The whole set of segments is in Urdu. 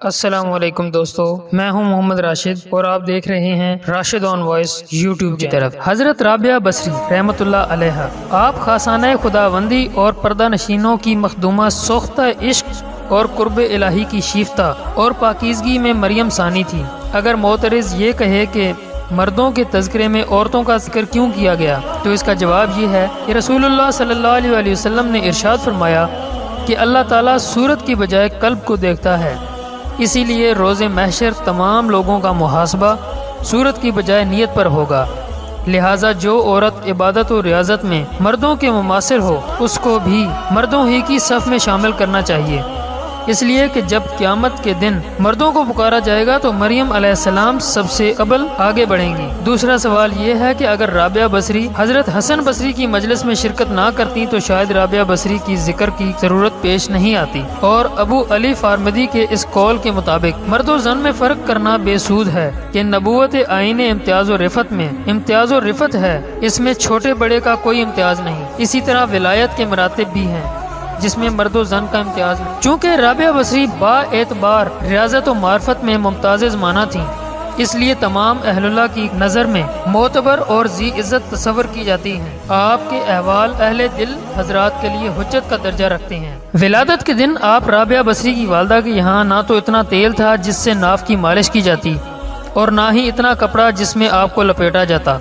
السلام علیکم دوستو، میں ہوں محمد راشد اور آپ دیکھ رہے ہیں راشد آن وائس یوٹیوب کی طرف۔ حضرت رابعہ بصری رحمۃ اللہ علیہ، آپ خاصانہ خداوندی اور پردہ نشینوں کی مخدومہ، سوختہ عشق اور قرب الہی کی شیفتہ اور پاکیزگی میں مریم ثانی تھی۔ اگر معترض یہ کہے کہ مردوں کے تذکرے میں عورتوں کا ذکر کیوں کیا گیا، تو اس کا جواب یہ ہے کہ رسول اللہ صلی اللہ علیہ وسلم نے ارشاد فرمایا کہ اللہ تعالیٰ صورت کی بجائے قلب کو دیکھتا ہے، اسی لیے روز محشر تمام لوگوں کا محاسبہ صورت کی بجائے نیت پر ہوگا۔ لہٰذا جو عورت عبادت و ریاضت میں مردوں کے مماثل ہو، اس کو بھی مردوں ہی کی صف میں شامل کرنا چاہیے، اس لیے کہ جب قیامت کے دن مردوں کو پکارا جائے گا تو مریم علیہ السلام سب سے قبل آگے بڑھیں گی۔ دوسرا سوال یہ ہے کہ اگر رابعہ بصری حضرت حسن بصری کی مجلس میں شرکت نہ کرتی تو شاید رابعہ بصری کی ذکر کی ضرورت پیش نہیں آتی، اور ابو علی فارمدی کے اس قول کے مطابق مرد و زن میں فرق کرنا بے سود ہے کہ نبوت آئین امتیاز و رفت میں امتیاز و رفت ہے، اس میں چھوٹے بڑے کا کوئی امتیاز نہیں۔ اسی طرح ولایت کے مراتب بھی ہیں جس میں مرد و زن کا امتیاز نہیں۔ چونکہ رابعہ بصری با اعتبار ریاضت و معرفت میں ممتاز زمانہ تھیں، اس لیے تمام اہل اللہ کی نظر میں معتبر اور ذی عزت تصور کی جاتی ہیں۔ آپ کے احوال اہل دل حضرات کے لیے حجت کا درجہ رکھتے ہیں۔ ولادت کے دن آپ رابعہ بصری کی والدہ کے یہاں نہ تو اتنا تیل تھا جس سے ناف کی مالش کی جاتی، اور نہ ہی اتنا کپڑا جس میں آپ کو لپیٹا جاتا،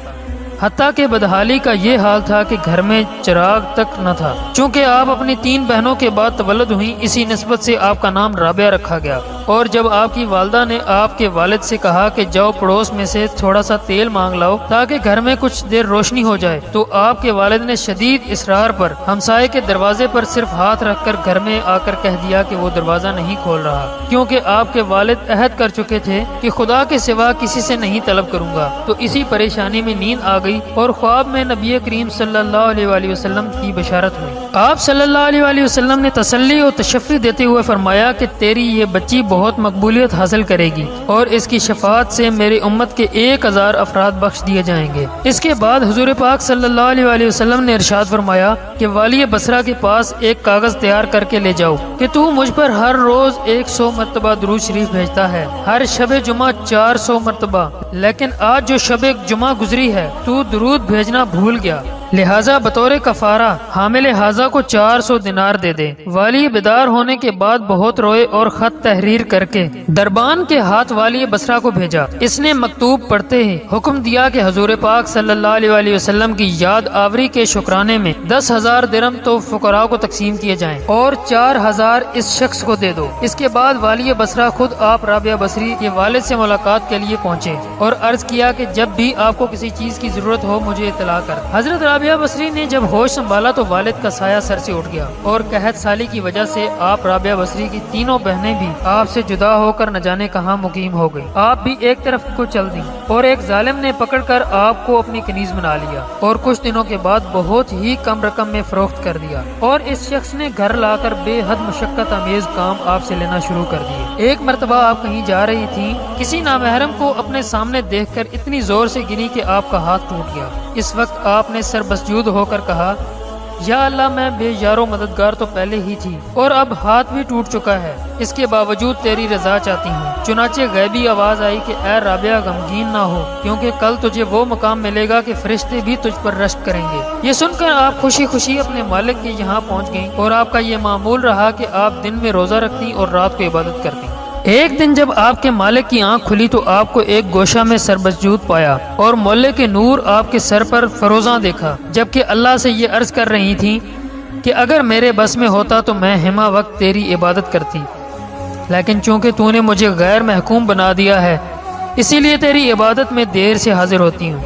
حتیٰ کہ بدحالی کا یہ حال تھا کہ گھر میں چراغ تک نہ تھا۔ چونکہ آپ اپنی 3 بہنوں کے بعد تولد ہوئیں، اسی نسبت سے آپ کا نام رابعہ رکھا گیا۔ اور جب آپ کی والدہ نے آپ کے والد سے کہا کہ جاؤ پڑوس میں سے تھوڑا سا تیل مانگ لاؤ تاکہ گھر میں کچھ دیر روشنی ہو جائے، تو آپ کے والد نے شدید اصرار پر ہمسائے کے دروازے پر صرف ہاتھ رکھ کر گھر میں آ کر کہہ دیا کہ وہ دروازہ نہیں کھول رہا، کیونکہ آپ کے والد عہد کر چکے تھے کہ خدا کے سوا کسی سے نہیں طلب کروں گا۔ تو اسی پریشانی میں نیند آ گئی اور خواب میں نبی کریم صلی اللہ علیہ وآلہ وسلم کی بشارت ہوئی۔ آپ صلی اللہ علیہ وآلہ وسلم نے تسلی اور تشفی دیتے ہوئے فرمایا کہ تیری یہ بچی بہت مقبولیت حاصل کرے گی، اور اس کی شفاعت سے میری امت کے 1000 افراد بخش دیے جائیں گے۔ اس کے بعد حضور پاک صلی اللہ علیہ وآلہ وسلم نے ارشاد فرمایا کہ والی بصرہ کے پاس ایک کاغذ تیار کر کے لے جاؤ کہ تو مجھ پر ہر روز 100 مرتبہ درود شریف بھیجتا ہے، ہر شب جمعہ 400 مرتبہ، لیکن آج جو شب جمعہ گزری ہے تو درود بھیجنا بھول گیا، لہٰذا بطور کفارہ حامل حاضہ کو 400 دینار دے دے۔ والی بیدار ہونے کے بعد بہت روئے اور خط تحریر کر کے دربان کے ہاتھ والی بصرہ کو بھیجا۔ اس نے مکتوب پڑھتے ہی حکم دیا کہ حضور پاک صلی اللہ علیہ وآلہ وسلم کی یاد آوری کے شکرانے میں 10,000 درہم تو فقراء کو تقسیم کیے جائیں اور 4,000 اس شخص کو دے دو۔ اس کے بعد والی بصرہ خود آپ رابعہ بصری کے والد سے ملاقات کے لیے پہنچے اور عرض کیا کہ جب بھی آپ کو کسی چیز کی ضرورت ہو مجھے اطلاع کر۔ حضرت رابعہ بصری نے جب ہوش سنبھالا تو والد کا سایہ سر سے اٹھ گیا، اور قحط سالی کی وجہ سے آپ رابعہ بصری کی 3 بہنیں بھی آپ سے جدا ہو کر نہ جانے کہاں مقیم ہو گئی۔ آپ بھی ایک طرف کو چل دیں، اور ایک ظالم نے پکڑ کر آپ کو اپنی کنیز بنا لیا اور کچھ دنوں کے بعد بہت ہی کم رقم میں فروخت کر دیا، اور اس شخص نے گھر لا کر بے حد مشقت آمیز کام آپ سے لینا شروع کر دیے۔ ایک مرتبہ آپ کہیں جا رہی تھیں، کسی نامحرم کو اپنے سامنے دیکھ کر اتنی زور سے گری کہ آپ کا ہاتھ ٹوٹ گیا۔ اس وقت آپ نے سر مسجود ہو کر کہا، یا اللہ میں بے یار و مددگار تو پہلے ہی تھی اور اب ہاتھ بھی ٹوٹ چکا ہے، اس کے باوجود تیری رضا چاہتی ہوں۔ چنانچہ غیبی آواز آئی کہ اے رابعہ غمگین نہ ہو، کیونکہ کل تجھے وہ مقام ملے گا کہ فرشتے بھی تجھ پر رشک کریں گے۔ یہ سن کر آپ خوشی خوشی اپنے مالک کے یہاں پہنچ گئیں، اور آپ کا یہ معمول رہا کہ آپ دن میں روزہ رکھتی اور رات کو عبادت کرتی۔ ایک دن جب آپ کے مالک کی آنکھ کھلی تو آپ کو ایک گوشہ میں سر مسجود پایا اور مولے کے نور آپ کے سر پر فروزاں دیکھا، جبکہ اللہ سے یہ عرض کر رہی تھیں کہ اگر میرے بس میں ہوتا تو میں ہمہ وقت تیری عبادت کرتی، لیکن چونکہ تو نے مجھے غیر محکوم بنا دیا ہے اسی لیے تیری عبادت میں دیر سے حاضر ہوتی ہوں۔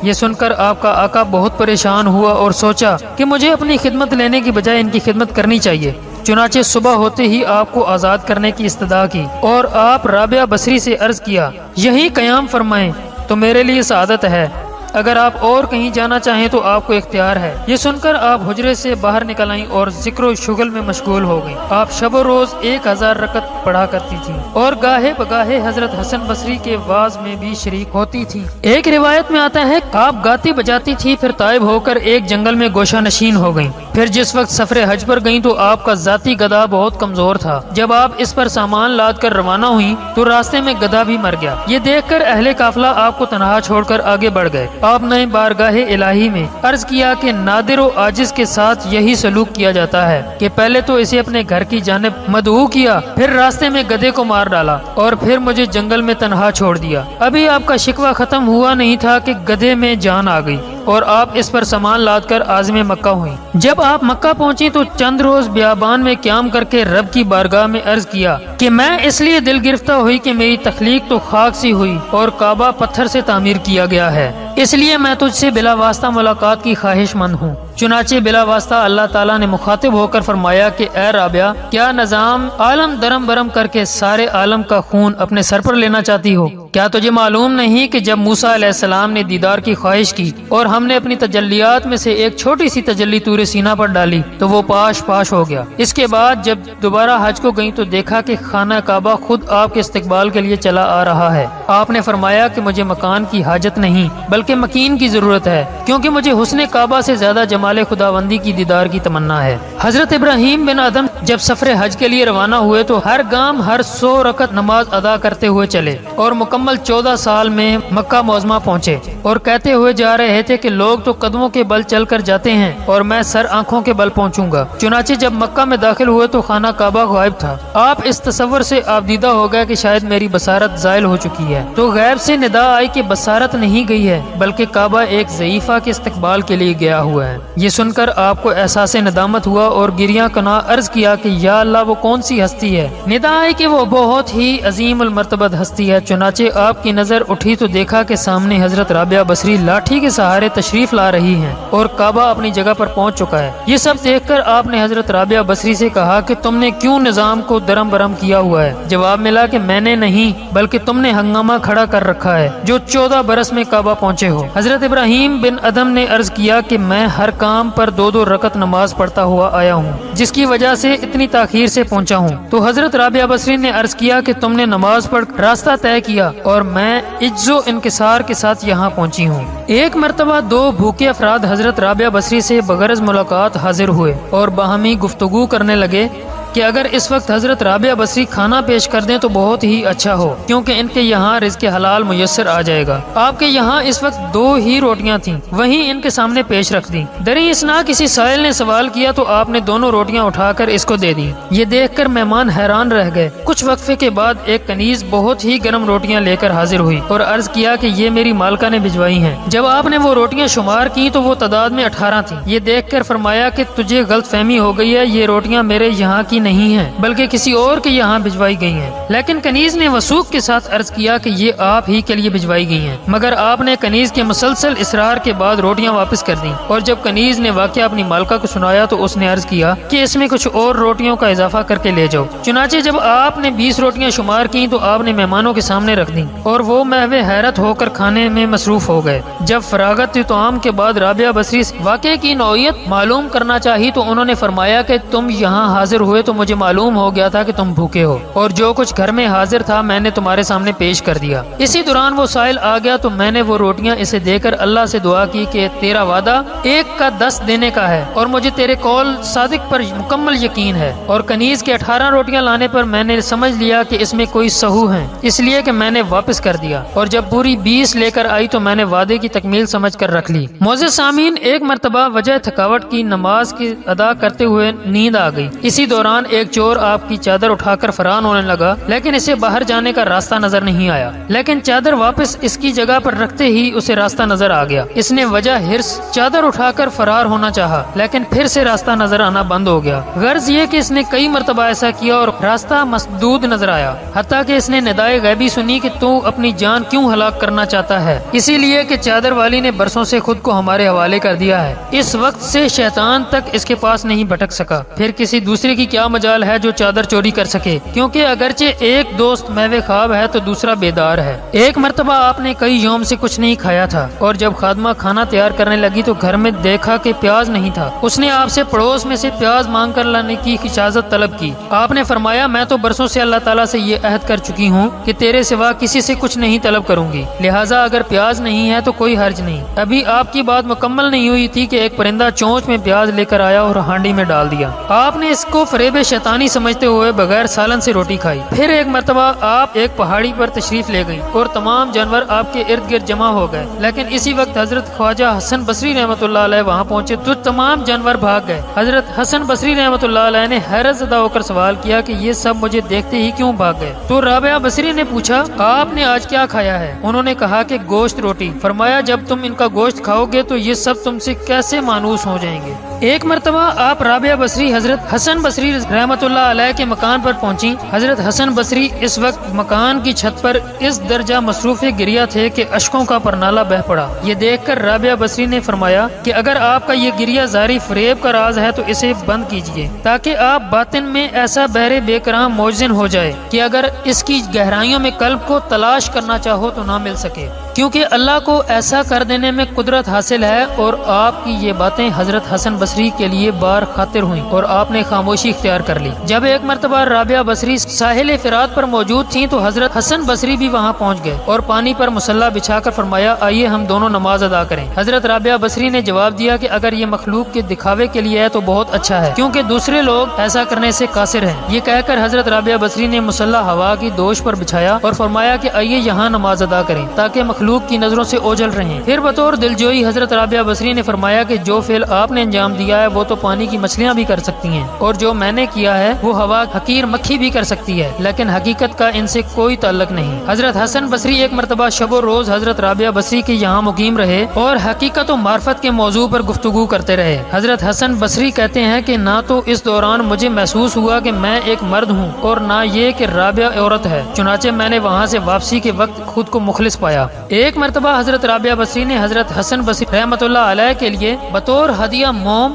یہ سن کر آپ کا آقا بہت پریشان ہوا اور سوچا کہ مجھے اپنی خدمت لینے کی بجائے ان کی خدمت کرنی چاہیے۔ چنانچہ صبح ہوتے ہی آپ کو آزاد کرنے کی استدعا کی، اور آپ رابعہ بصری سے عرض کیا یہیں قیام فرمائیں تو میرے لیے سعادت ہے، اگر آپ اور کہیں جانا چاہیں تو آپ کو اختیار ہے۔ یہ سن کر آپ حجرے سے باہر نکل آئیں اور ذکر و شغل میں مشغول ہو گئیں۔ آپ شب و روز 1000 رکعت پڑھا کرتی تھیں اور گاہے بگاہے حضرت حسن بصری کے واز میں بھی شریک ہوتی تھیں۔ ایک روایت میں آتا ہے آپ گاتی بجاتی تھی، پھر طائب ہو کر ایک جنگل میں گوشہ نشین ہو گئیں۔ پھر جس وقت سفر حج پر گئیں تو آپ کا ذاتی گدھا بہت کمزور تھا۔ جب آپ اس پر سامان لاد کر روانہ ہوئی تو راستے میں گدھا بھی مر گیا۔ یہ دیکھ کر اہل قافلہ آپ کو تنہا چھوڑ کر آگے بڑھ گئے۔ آپ نے بارگاہ الہی میں عرض کیا کہ نادر و عاجز کے ساتھ یہی سلوک کیا جاتا ہے کہ پہلے تو اسے اپنے گھر کی جانب مدعو کیا، پھر راستے میں گدھے کو مار ڈالا اور پھر مجھے جنگل میں تنہا چھوڑ دیا۔ ابھی آپ کا شکوہ ختم ہوا نہیں تھا کہ گدھے میں جان آ گئی اور آپ اس پر سامان لاد کر عازم مکہ ہوئی۔ جب آپ مکہ پہنچی تو چند روز بیابان میں قیام کر کے رب کی بارگاہ میں عرض کیا کہ میں اس لیے دل گرفتہ ہوئی کہ میری تخلیق تو خاک سی ہوئی اور کعبہ پتھر سے تعمیر کیا گیا ہے، اس لیے میں تجھ سے بلا واسطہ ملاقات کی خواہش مند ہوں۔ چنانچہ بلا واسطہ اللہ تعالیٰ نے مخاطب ہو کر فرمایا کہ اے رابعہ، کیا نظام عالم درم برم کر کے سارے عالم کا خون اپنے سر پر لینا چاہتی ہو؟ کیا تجھے معلوم نہیں کہ جب موسیٰ علیہ السلام نے دیدار کی خواہش کی اور ہم نے اپنی تجلیات میں سے ایک چھوٹی سی تجلی طور سینا پر ڈالی تو وہ پاش پاش ہو گیا۔ اس کے بعد جب دوبارہ حج کو گئیں تو دیکھا کہ خانہ کعبہ خود آپ کے استقبال کے لیے چلا آ رہا ہے۔ آپ نے فرمایا کہ مجھے مکان کی حاجت نہیں بلکہ مکین کی ضرورت ہے، کیونکہ مجھے حسن کعبہ سے زیادہ جمال خداوندی کی دیدار کی تمنا ہے۔ حضرت ابراہیم بن ادم جب سفر حج کے لیے روانہ ہوئے تو ہر گام ہر 100 رکعت نماز ادا کرتے ہوئے چلے اور مکمل 14 سال میں مکہ معظمہ پہنچے اور کہتے ہوئے جا رہے تھے کہ لوگ تو قدموں کے بل چل کر جاتے ہیں اور میں سر آنکھوں کے بل پہنچوں گا۔ چنانچہ جب مکہ میں داخل ہوئے تو خانہ کعبہ غائب تھا۔ آپ اس تصور سے آبدیدہ ہو گئے کہ شاید میری بصارت زائل ہو چکی ہے، تو غیب سے ندا آئی کہ بصارت نہیں گئی ہے بلکہ کعبہ ایک ضعیفہ کے استقبال کے لیے گیا ہوا ہے۔ یہ سن کر آپ کو احساس ندامت ہوا اور گریاں کنا عرض کیا کہ یا اللہ، وہ کون سی ہستی ہے؟ ندا آئی کہ وہ بہت ہی عظیم المرتبت ہستی ہے۔ چنانچہ آپ کی نظر اٹھی تو دیکھا کہ سامنے حضرت رابعہ بصری لاٹھی کے سہارے تشریف لا رہی ہیں اور کعبہ اپنی جگہ پر پہنچ چکا ہے۔ یہ سب دیکھ کر آپ نے حضرت رابعہ بصری سے کہا کہ تم نے کیوں نظام کو درم برم کیا ہوا ہے؟ جواب ملا کہ میں نے نہیں بلکہ تم نے ہنگامہ کھڑا کر رکھا ہے جو 14 برس میں کعبہ پہنچے ہو۔ حضرت ابراہیم بن ادم نے عرض کیا کہ میں ہر کام پر 2 رکعت نماز پڑھتا ہوا آیا ہوں جس کی وجہ سے اتنی تاخیر سے پہنچا ہوں۔ تو حضرت رابعہ بصری نے عرض کیا کہ تم نے نماز پڑھ راستہ طے کیا اور میں عجز و انکسار کے ساتھ یہاں پہنچی ہوں۔ ایک مرتبہ 2 بھوکے افراد حضرت رابعہ بصری سے بغرض ملاقات حاضر ہوئے اور باہمی گفتگو کرنے لگے کہ اگر اس وقت حضرت رابعہ بصری کھانا پیش کر دیں تو بہت ہی اچھا ہو، کیونکہ ان کے یہاں رزق حلال میسر آ جائے گا۔ آپ کے یہاں اس وقت 2 ہی روٹیاں تھیں، وہیں ان کے سامنے پیش رکھ دیں۔ دریں اثنا کسی سائل نے سوال کیا تو آپ نے دونوں روٹیاں اٹھا کر اس کو دے دیں۔ یہ دیکھ کر مہمان حیران رہ گئے۔ کچھ وقفے کے بعد ایک کنیز بہت ہی گرم روٹیاں لے کر حاضر ہوئی اور عرض کیا کہ یہ میری مالکہ نے بھجوائی ہیں۔ جب آپ نے وہ روٹیاں شمار کی تو وہ تعداد میں 18 تھیں۔ یہ دیکھ کر فرمایا کہ تجھے غلط فہمی ہو گئی ہے، یہ روٹیاں میرے یہاں کی نہیں ہیں بلکہ کسی اور کے یہاں بھجوائی گئی ہیں۔ لیکن کنیز نے وثوق کے ساتھ عرض کیا کہ یہ آپ ہی کے لیے بھجوائی گئی ہیں، مگر آپ نے کنیز کے مسلسل اصرار کے بعد روٹیاں واپس کر دیں اور جب کنیز نے واقعہ اپنی مالکہ کو سنایا تو اس نے عرض کیا کہ اس میں کچھ اور روٹیوں کا اضافہ کر کے لے جاؤ۔ چنانچہ جب آپ نے 20 روٹیاں شمار کی تو آپ نے مہمانوں کے سامنے رکھ دیں اور وہ محو حیرت ہو کر کھانے میں مصروف ہو گئے۔ جب فراغت طعام کے بعد رابعہ بصری سے واقعے کی نوعیت معلوم کرنا چاہی تو انہوں نے فرمایا کہ تم یہاں حاضر ہوئے تو مجھے معلوم ہو گیا تھا کہ تم بھوکے ہو اور جو کچھ گھر میں حاضر تھا میں نے تمہارے سامنے پیش کر دیا۔ اسی دوران وہ سائل آ گیا تو میں نے وہ روٹیاں اسے دے کر اللہ سے دعا کی کہ تیرا وعدہ 1 کا 10 دینے کا ہے اور مجھے تیرے قول صادق پر مکمل یقین ہے، اور کنیز کے 18 روٹیاں لانے پر میں نے سمجھ لیا کہ اس میں کوئی سہو ہے، اس لیے کہ میں نے واپس کر دیا، اور جب پوری 20 لے کر آئی تو میں نے وعدے کی تکمیل سمجھ کر رکھ لی۔ معزز سامعین، ایک مرتبہ وجہ تھکاوٹ کی نماز کی ادا کرتے ہوئے نیند آ گئی۔ اسی دوران ایک چور آپ کی چادر اٹھا کر فرار ہونے لگا، لیکن اسے باہر جانے کا راستہ نظر نہیں آیا، لیکن چادر واپس اس کی جگہ پر رکھتے ہی اسے راستہ نظر آ گیا۔ اس نے وجہ ہرس چادر اٹھا کر فرار ہونا چاہا، لیکن پھر سے راستہ نظر آنا بند ہو گیا۔ غرض یہ کہ اس نے کئی مرتبہ ایسا کیا اور راستہ مسدود نظر آیا، حتیٰ کہ اس نے ندائے غیبی سنی کہ تو اپنی جان کیوں ہلاک کرنا چاہتا ہے؟ اسی لیے کہ چادر والی نے برسوں سے خود کو ہمارے حوالے کر دیا ہے۔ اس وقت سے شیطان تک اس کے پاس نہیں بھٹک سکا۔ پھر کسی دوسرے کی کیا لامجال ہے جو چادر چوری کر سکے، کیونکہ اگرچہ ایک دوست میوے خواب ہے تو دوسرا بیدار ہے۔ ایک مرتبہ آپ نے کئی یوم سے کچھ نہیں کھایا تھا اور جب خادمہ کھانا تیار کرنے لگی تو گھر میں دیکھا کہ پیاز نہیں تھا۔ اس نے آپ سے پڑوس میں سے پیاز مانگ کر لانے کی اجازت طلب کی۔ آپ نے فرمایا میں تو برسوں سے اللہ تعالیٰ سے یہ عہد کر چکی ہوں کہ تیرے سوا کسی سے کچھ نہیں طلب کروں گی، لہٰذا اگر پیاز نہیں ہے تو کوئی حرج نہیں۔ ابھی آپ کی بات مکمل نہیں ہوئی تھی کہ ایک پرندہ چونچ میں پیاز لے کر آیا اور ہانڈی میں ڈال دیا۔ آپ نے اس کو فریب شیطانی سمجھتے ہوئے بغیر سالن سے روٹی کھائی۔ پھر ایک مرتبہ آپ ایک پہاڑی پر تشریف لے گئی اور تمام جانور آپ کے ارد گرد جمع ہو گئے، لیکن اسی وقت حضرت خواجہ حسن بصری رحمۃ اللہ علیہ وہاں پہنچے تو تمام جانور بھاگ گئے۔ حضرت حسن بصری رحمۃ اللہ علیہ نے حیرت زدہ ہو کر سوال کیا کہ یہ سب مجھے دیکھتے ہی کیوں بھاگ گئے؟ تو رابعہ بصری نے پوچھا آپ نے آج کیا کھایا ہے؟ انہوں نے کہا کہ گوشت روٹی۔ فرمایا جب تم ان کا گوشت کھاؤ گے تو یہ سب تم سے کیسے مانوس ہو جائیں گے؟ ایک مرتبہ آپ رابعہ بصری حضرت حسن بصری رحمۃ اللہ علیہ کے مکان پر پہنچی۔ حضرت حسن بصری اس وقت مکان کی چھت پر اس درجہ مصروف گریہ تھے کہ اشکوں کا پرنالہ بہہ پڑا۔ یہ دیکھ کر رابعہ بصری نے فرمایا کہ اگر آپ کا یہ گریہ زاری فریب کا راز ہے تو اسے بند کیجیے، تاکہ آپ باطن میں ایسا بہرے بے کرام موجزن ہو جائے کہ اگر اس کی گہرائیوں میں قلب کو تلاش کرنا چاہو تو نہ مل سکے، کیونکہ اللہ کو ایسا کر دینے میں قدرت حاصل ہے۔ اور آپ کی یہ باتیں حضرت حسن بصری کے لیے بار خاطر ہوئیں اور آپ نے خاموشی اختیار کر لی۔ جب ایک مرتبہ رابعہ بصری ساحل فرات پر موجود تھیں تو حضرت حسن بصری بھی وہاں پہنچ گئے اور پانی پر مصلی بچھا کر فرمایا آئیے ہم دونوں نماز ادا کریں۔ حضرت رابعہ بصری نے جواب دیا کہ اگر یہ مخلوق کے دکھاوے کے لیے ہے تو بہت اچھا ہے، کیونکہ دوسرے لوگ ایسا کرنے سے قاصر ہیں۔ یہ کہہ کر حضرت رابعہ بصری نے مصلی ہوا کی دوش پر بچھایا اور فرمایا کہ آئیے یہاں نماز ادا کریں تاکہ مخلوق کی نظروں سے اوجھل رہیں۔ پھر بطور دلجوئی حضرت رابعہ بصری نے فرمایا کہ جو فعل آپ نے انجام دیا ہے وہ تو پانی کی مچھلیاں بھی کر سکتی ہیں، اور جو میں نے کیا ہے وہ ہوا حقیر مکھی بھی کر سکتی ہے، لیکن حقیقت کا ان سے کوئی تعلق نہیں۔ حضرت حسن بصری ایک مرتبہ شب و روز حضرت رابعہ بصری کے یہاں مقیم رہے اور حقیقت و معرفت کے موضوع پر گفتگو کرتے رہے۔ حضرت حسن بصری کہتے ہیں کہ نہ تو اس دوران مجھے محسوس ہوا کہ میں ایک مرد ہوں اور نہ یہ کہ رابعہ عورت ہے، چنانچہ میں نے وہاں سے واپسی کے وقت خود کو مخلص پایا۔ ایک مرتبہ حضرت رابعہ بصری نے حضرت حسن بصری رحمۃ اللہ علیہ کے لیے بطور ہدیہ موم،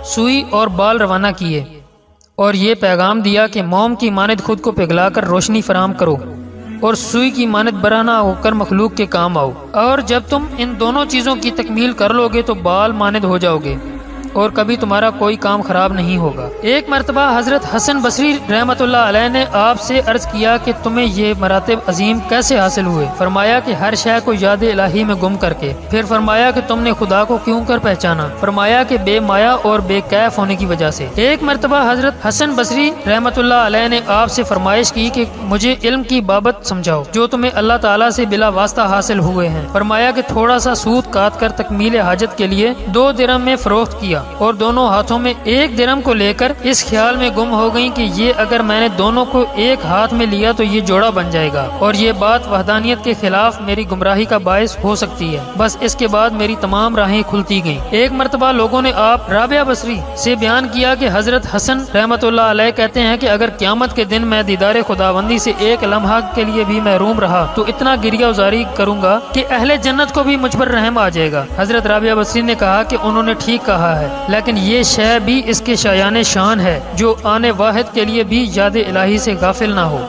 سوئی اور بال روانہ کیے اور یہ پیغام دیا کہ موم کی مانند خود کو پگھلا کر روشنی فراہم کرو اور سوئی کی مانند برہنہ ہو کر مخلوق کے کام آؤ، اور جب تم ان دونوں چیزوں کی تکمیل کر لو گے تو بال مانند ہو جاؤ گے اور کبھی تمہارا کوئی کام خراب نہیں ہوگا۔ ایک مرتبہ حضرت حسن بصری رحمۃ اللہ علیہ نے آپ سے عرض کیا کہ تمہیں یہ مراتب عظیم کیسے حاصل ہوئے؟ فرمایا کہ ہر شے کو یاد الہی میں گم کر کے۔ پھر فرمایا کہ تم نے خدا کو کیوں کر پہچانا؟ فرمایا کہ بے مایا اور بے کیف ہونے کی وجہ سے۔ ایک مرتبہ حضرت حسن بصری رحمۃ اللہ علیہ نے آپ سے فرمائش کی کہ مجھے علم کی بابت سمجھاؤ جو تمہیں اللہ تعالیٰ سے بلا واسطہ حاصل ہوئے ہیں۔ فرمایا کہ تھوڑا سا سود کاٹ کر تکمیل حاجت کے لیے 2 درہم میں فروخت کیا اور دونوں ہاتھوں میں 1 درہم کو لے کر اس خیال میں گم ہو گئی کہ یہ اگر میں نے دونوں کو ایک ہاتھ میں لیا تو یہ جوڑا بن جائے گا اور یہ بات وحدانیت کے خلاف میری گمراہی کا باعث ہو سکتی ہے۔ بس اس کے بعد میری تمام راہیں کھلتی گئیں۔ ایک مرتبہ لوگوں نے آپ رابعہ بصری سے بیان کیا کہ حضرت حسن رحمۃ اللہ علیہ کہتے ہیں کہ اگر قیامت کے دن میں دیدار خداوندی سے ایک لمحہ کے لیے بھی محروم رہا تو اتنا گریہ وزاری کروں گا کہ اہل جنت کو بھی مجھ پر رحم آ جائے گا۔ حضرت رابعہ بصری نے کہا کہ انہوں نے ٹھیک کہا ہے، لیکن یہ شے بھی اس کے شایان شان ہے جو آنے واحد کے لیے بھی یاد الہی سے غافل نہ ہو۔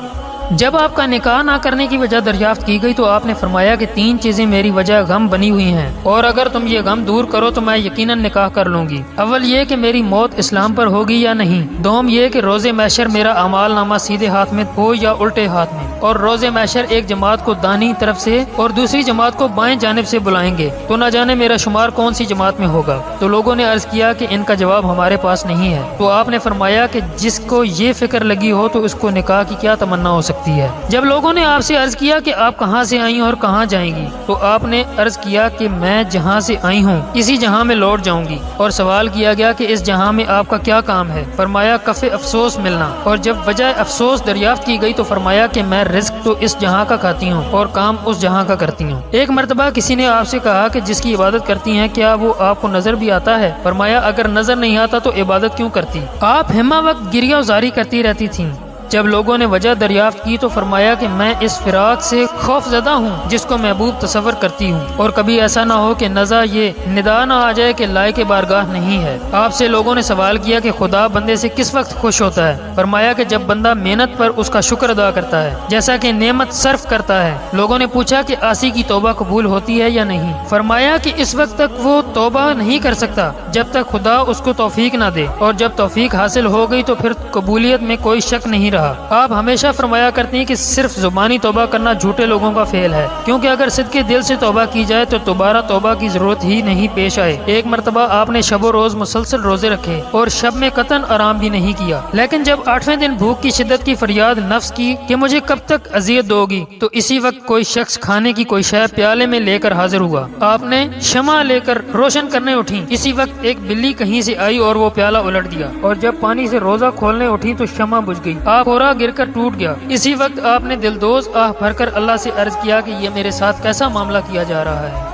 جب آپ کا نکاح نہ کرنے کی وجہ دریافت کی گئی تو آپ نے فرمایا کہ 3 چیزیں میری وجہ غم بنی ہوئی ہیں اور اگر تم یہ غم دور کرو تو میں یقیناً نکاح کر لوں گی۔ اول یہ کہ میری موت اسلام پر ہوگی یا نہیں، دوم یہ کہ روز محشر میرا اعمال نامہ سیدھے ہاتھ میں ہو یا الٹے ہاتھ میں، اور روز محشر ایک جماعت کو دانی طرف سے اور دوسری جماعت کو بائیں جانب سے بلائیں گے تو نہ جانے میرا شمار کون سی جماعت میں ہوگا۔ تو لوگوں نے عرض کیا کہ ان کا جواب ہمارے پاس نہیں ہے۔ تو آپ نے فرمایا کہ جس کو یہ فکر لگی ہو تو اس کو نکاح کی کیا تمنا ہو سکتی ہے۔ جب لوگوں نے آپ سے عرض کیا کہ آپ کہاں سے آئی اور کہاں جائیں گی تو آپ نے عرض کیا کہ میں جہاں سے آئی ہوں اسی جہاں میں لوٹ جاؤں گی، اور سوال کیا گیا کہ اس جہاں میں آپ کا کیا کام ہے؟ فرمایا کف افسوس ملنا، اور جب وجہ افسوس دریافت کی گئی تو فرمایا کہ میں رزق تو اس جہاں کا کھاتی ہوں اور کام اس جہاں کا کرتی ہوں۔ ایک مرتبہ کسی نے آپ سے کہا کہ جس کی عبادت کرتی ہیں کیا وہ آپ کو نظر بھی آتا ہے؟ فرمایا اگر نظر نہیں آتا تو عبادت کیوں کرتی؟ آپ ہمہ وقت گریہ وزاری کرتی رہتی تھیں جب لوگوں نے وجہ دریافت کی تو فرمایا کہ میں اس فراق سے خوف زدہ ہوں جس کو محبوب تصور کرتی ہوں، اور کبھی ایسا نہ ہو کہ نزا یہ ندا نہ آ جائے کہ لائق بارگاہ نہیں ہے۔ آپ سے لوگوں نے سوال کیا کہ خدا بندے سے کس وقت خوش ہوتا ہے؟ فرمایا کہ جب بندہ محنت پر اس کا شکر ادا کرتا ہے، جیسا کہ نعمت صرف کرتا ہے۔ لوگوں نے پوچھا کہ عاصی کی توبہ قبول ہوتی ہے یا نہیں؟ فرمایا کہ اس وقت تک وہ توبہ نہیں کر سکتا جب تک خدا اس کو توفیق نہ دے، اور جب توفیق حاصل ہو گئی تو پھر قبولیت میں کوئی شک نہیں رہا۔ آپ ہمیشہ فرمایا کرتی ہیں کہ صرف زبانی توبہ کرنا جھوٹے لوگوں کا فعل ہے، کیونکہ اگر صدقے دل سے توبہ کی جائے تو دوبارہ توبہ کی ضرورت ہی نہیں پیش آئے۔ ایک مرتبہ آپ نے شب و روز مسلسل روزے رکھے اور شب میں قطعاً آرام بھی نہیں کیا، لیکن جب 8ویں دن بھوک کی شدت کی فریاد نفس کی کہ مجھے کب تک اذیت دو گی، تو اسی وقت کوئی شخص کھانے کی کوئی شے پیالے میں لے کر حاضر ہوا۔ آپ نے شمع لے کر روشن کرنے اٹھی، اسی وقت ایک بلی کہیں سے آئی اور وہ پیالہ الٹ دیا، اور جب پانی سے روزہ کھولنے اٹھی تو شمع بجھ گئی، آپ ہورا گر کر ٹوٹ گیا۔ اسی وقت آپ نے دلدوز آہ بھر کر اللہ سے عرض کیا کہ یہ میرے ساتھ کیسا معاملہ کیا جا رہا ہے؟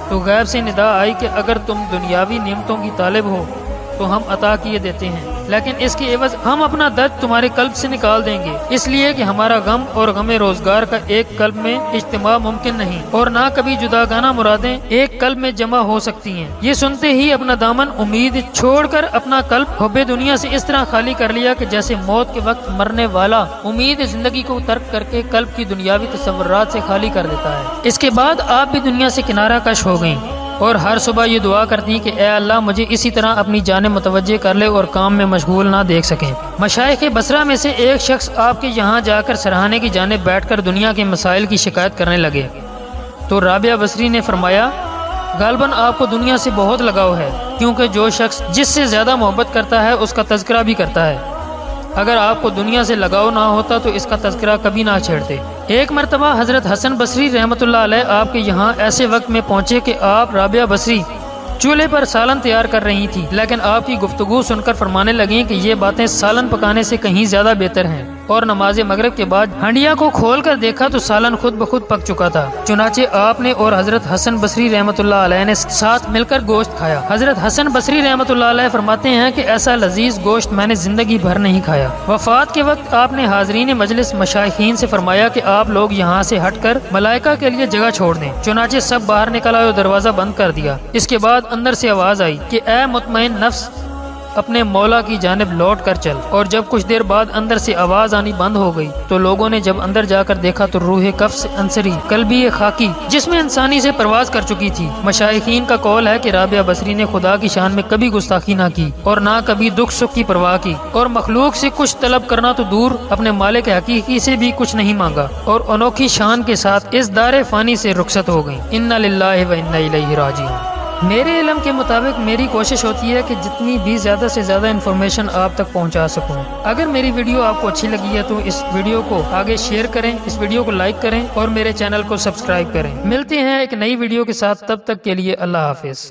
تو غیب سے ندا آئی کہ اگر تم دنیاوی نعمتوں کی طالب ہو تو ہم عطا کیے دیتے ہیں، لیکن اس کے عوض ہم اپنا درد تمہارے قلب سے نکال دیں گے، اس لیے کہ ہمارا غم اور غم روزگار کا ایک قلب میں اجتماع ممکن نہیں، اور نہ کبھی جداگانہ مرادیں ایک قلب میں جمع ہو سکتی ہیں۔ یہ سنتے ہی اپنا دامن امید چھوڑ کر اپنا قلب حب دنیا سے اس طرح خالی کر لیا کہ جیسے موت کے وقت مرنے والا امید زندگی کو ترک کر کے قلب کی دنیاوی تصورات سے خالی کر دیتا ہے۔ اس کے بعد آپ بھی دنیا سے کنارہ کش ہو گئیں، اور ہر صبح یہ دعا کرتی کہ اے اللہ مجھے اسی طرح اپنی جانب متوجہ کر لے اور کام میں مشغول نہ دیکھ سکیں۔ مشائخ بصرہ میں سے ایک شخص آپ کے یہاں جا کر سرہانے کی جانب بیٹھ کر دنیا کے مسائل کی شکایت کرنے لگے، تو رابعہ بصری نے فرمایا غالباً آپ کو دنیا سے بہت لگاؤ ہے، کیونکہ جو شخص جس سے زیادہ محبت کرتا ہے اس کا تذکرہ بھی کرتا ہے۔ اگر آپ کو دنیا سے لگاؤ نہ ہوتا تو اس کا تذکرہ کبھی نہ چھیڑتے۔ ایک مرتبہ حضرت حسن بصری رحمۃ اللہ علیہ آپ کے یہاں ایسے وقت میں پہنچے کہ آپ رابعہ بصری چولہے پر سالن تیار کر رہی تھی، لیکن آپ کی گفتگو سن کر فرمانے لگیں کہ یہ باتیں سالن پکانے سے کہیں زیادہ بہتر ہیں، اور نماز مغرب کے بعد ہنڈیا کو کھول کر دیکھا تو سالن خود بخود پک چکا تھا۔ چنانچہ آپ نے اور حضرت حسن بصری رحمۃ اللہ علیہ نے ساتھ مل کر گوشت کھایا۔ حضرت حسن بصری رحمۃ اللہ علیہ فرماتے ہیں کہ ایسا لذیذ گوشت میں نے زندگی بھر نہیں کھایا۔ وفات کے وقت آپ نے حاضرین مجلس مشائخین سے فرمایا کہ آپ لوگ یہاں سے ہٹ کر ملائکہ کے لیے جگہ چھوڑ دیں۔ چنانچہ سب باہر نکل آئے اور دروازہ بند کر دیا۔ اس کے بعد اندر سے آواز آئی کہ اے مطمئن نفس اپنے مولا کی جانب لوٹ کر چل، اور جب کچھ دیر بعد اندر سے آواز آنی بند ہو گئی تو لوگوں نے جب اندر جا کر دیکھا تو روح قفس انصری قلبی خاکی جس میں انسانی سے پرواز کر چکی تھی۔ مشائخین کا قول ہے کہ رابعہ بصری نے خدا کی شان میں کبھی گستاخی نہ کی اور نہ کبھی دکھ سکھ کی پرواہ کی، اور مخلوق سے کچھ طلب کرنا تو دور اپنے مالک حقیقی سے بھی کچھ نہیں مانگا، اور انوکھی شان کے ساتھ اس دار فانی سے رخصت ہو گئی۔ انا للہ و انا الیہ راجعون۔ میرے علم کے مطابق میری کوشش ہوتی ہے کہ جتنی بھی زیادہ سے زیادہ انفارمیشن آپ تک پہنچا سکوں۔ اگر میری ویڈیو آپ کو اچھی لگی ہے تو اس ویڈیو کو آگے شیئر کریں، اس ویڈیو کو لائک کریں اور میرے چینل کو سبسکرائب کریں۔ ملتے ہیں ایک نئی ویڈیو کے ساتھ، تب تک کے لیے اللہ حافظ۔